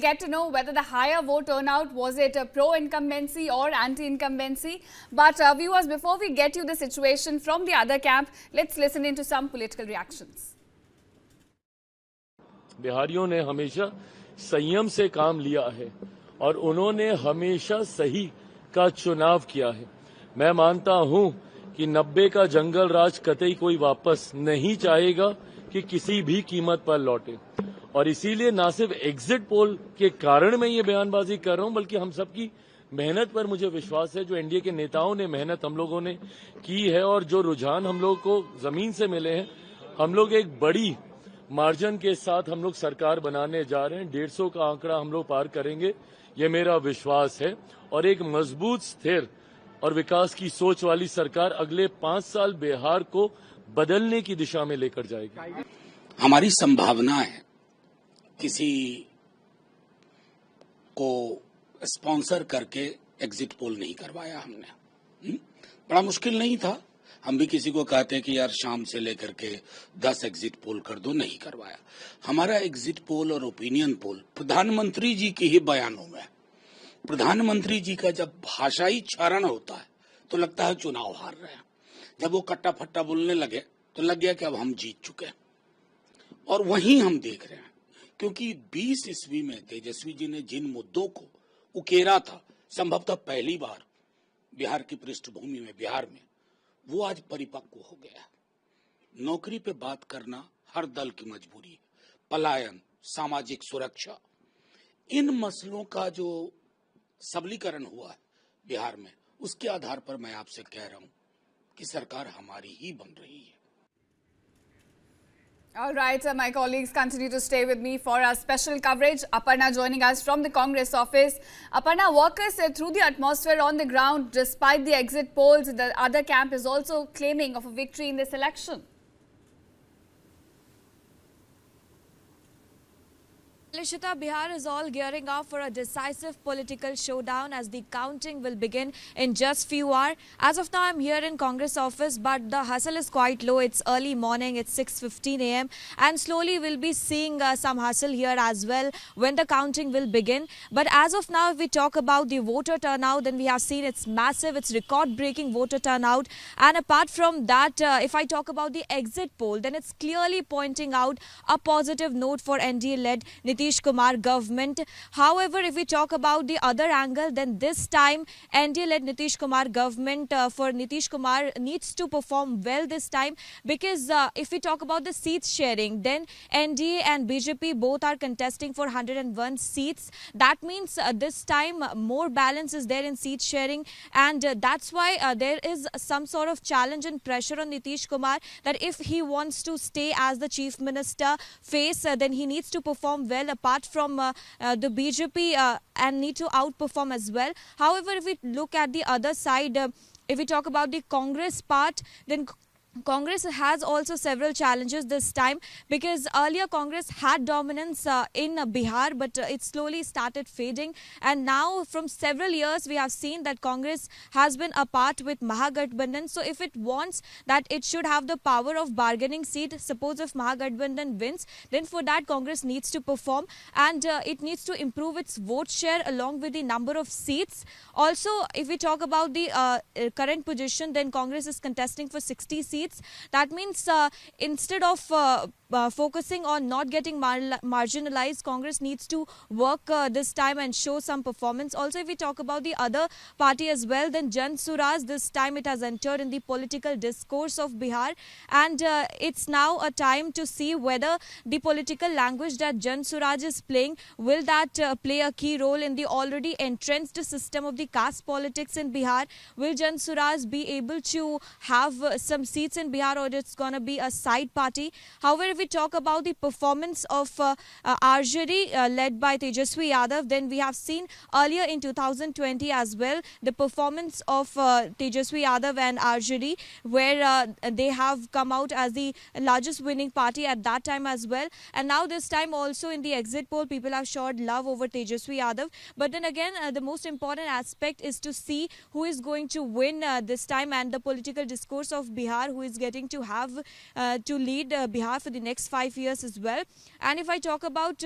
Get to know whether the higher vote turnout was it a pro-incumbency or anti-incumbency. But viewers, before we get you the situation from the other camp, let's listen into some political reactions. बिहारियों ने हमेशा संयम से काम लिया है और उन्होंने हमेशा सही का चुनाव किया है। मैं मानता हूं कि 90 का जंगल राज कतई कोई वापस नहीं चाहेगा कि किसी भी कीमत पर लौटे और इसीलिए न सिर्फ एग्जिट पोल के कारण मैं ये बयानबाजी कर रहा हूं बल्कि हम सबकी मेहनत पर मुझे विश्वास है। जो एनडीए के नेताओं ने मेहनत हम लोगों ने की है और जो रुझान हम लोग को जमीन से मिले हैं, हम लोग एक बड़ी मार्जिन के साथ हम लोग सरकार बनाने जा रहे हैं। 150 का आंकड़ा हम लोग पार करेंगे, ये मेरा विश्वास है। और एक मजबूत, स्थिर और विकास की सोच वाली सरकार अगले 5 साल बिहार को बदलने की दिशा में लेकर जाएगी। हमारी संभावना है किसी को स्पॉन्सर करके एग्जिट पोल नहीं करवाया हमने। बड़ा मुश्किल नहीं था। हम भी किसी को कहते हैं कि यार शाम से लेकर के 10 एग्जिट पोल कर दो, नहीं करवाया। हमारा एग्जिट पोल और ओपिनियन पोल प्रधानमंत्री जी के ही बयानों में। प्रधानमंत्री जी का जब भाषाई क्षरण होता है तो लगता है चुनाव हार रहे हैं। जब वो कट्टा फट्टा बोलने लगे तो लग गया कि अब हम जीत चुके हैं। और वहीं हम देख रहे हैं, क्योंकि 20 ईस्वी में तेजस्वी जी ने जिन मुद्दों को उकेरा था, संभवतः पहली बार बिहार की पृष्ठभूमि में, बिहार में, वो आज परिपक्व हो गया। नौकरी पे बात करना हर दल की मजबूरी है। पलायन, सामाजिक सुरक्षा, इन मसलों का जो सबलीकरण हुआ है बिहार में, उसके आधार पर मैं आपसे कह रहा हूं कि सरकार हमारी ही बन रही है। All right, my colleagues continue to stay with me for our special coverage. Aparna joining us from the Congress office. Aparna, walk us through the atmosphere on the ground. Despite the exit polls, the other camp is also claiming of a victory in this election. Lishita, Bihar is all gearing up for a decisive political showdown as the counting will begin in just few hours. As of now, I'm here in Congress office, but the hustle is quite low. It's early morning, it's 6:15 a.m. and slowly we'll be seeing some hustle here as well when the counting will begin. But as of now, if we talk about the voter turnout, then we have seen it's massive, it's record-breaking voter turnout. And apart from that, if I talk about the exit poll, then it's clearly pointing out a positive note for NDA-led Nitish Kumar government. However, if we talk about the other angle, then this time NDA-led Nitish Kumar government for Nitish Kumar needs to perform well this time, because if we talk about the seats sharing, then NDA and BJP both are contesting for 101 seats. That means this time more balance is there in seat sharing, and that's why there is some sort of challenge and pressure on Nitish Kumar that if he wants to stay as the chief minister face, then he needs to perform well apart from the BJP and need to outperform as well. However, if we look at the other side, if we talk about the Congress part, then Congress has also several challenges this time, because earlier Congress had dominance in Bihar, but it slowly started fading, and now from several years we have seen that Congress has been apart with Mahagathbandhan. So if it wants that, it should have the power of bargaining seat. Suppose if Mahagathbandhan wins, then for that Congress needs to perform, and it needs to improve its vote share along with the number of seats. Also, if we talk about the current position, then Congress is contesting for 60 seats. That means instead of focusing on not getting marginalized, Congress needs to work this time and show some performance. Also, if we talk about the other party as well, then Jan Suraj, this time it has entered in the political discourse of Bihar, and it's now a time to see whether the political language that Jan Suraj is playing, will that play a key role in the already entrenched system of the caste politics in Bihar. Will Jan Suraj be able to have some seats in Bihar, or it's going to be a side party? However, if we talk about the performance of RJD led by Tejaswi Yadav, then we have seen earlier in 2020 as well the performance of Tejaswi Yadav and RJD, where they have come out as the largest winning party at that time as well. And now this time also in the exit poll, people have showed love over Tejaswi Yadav. But then again, the most important aspect is to see who is going to win this time, and the political discourse of Bihar, who is getting to have to lead Bihar for the next 5 years as well. And if I talk about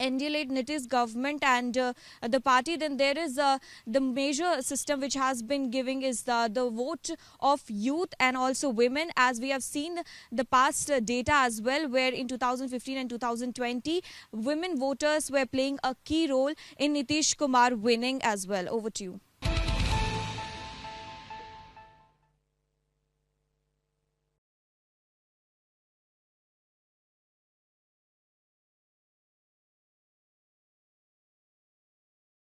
NDA-led Nitish government and the party, then there is the major system which has been giving is the vote of youth and also women, as we have seen the past data as well, where in 2015 and 2020 women voters were playing a key role in Nitish Kumar winning as well. Over to you.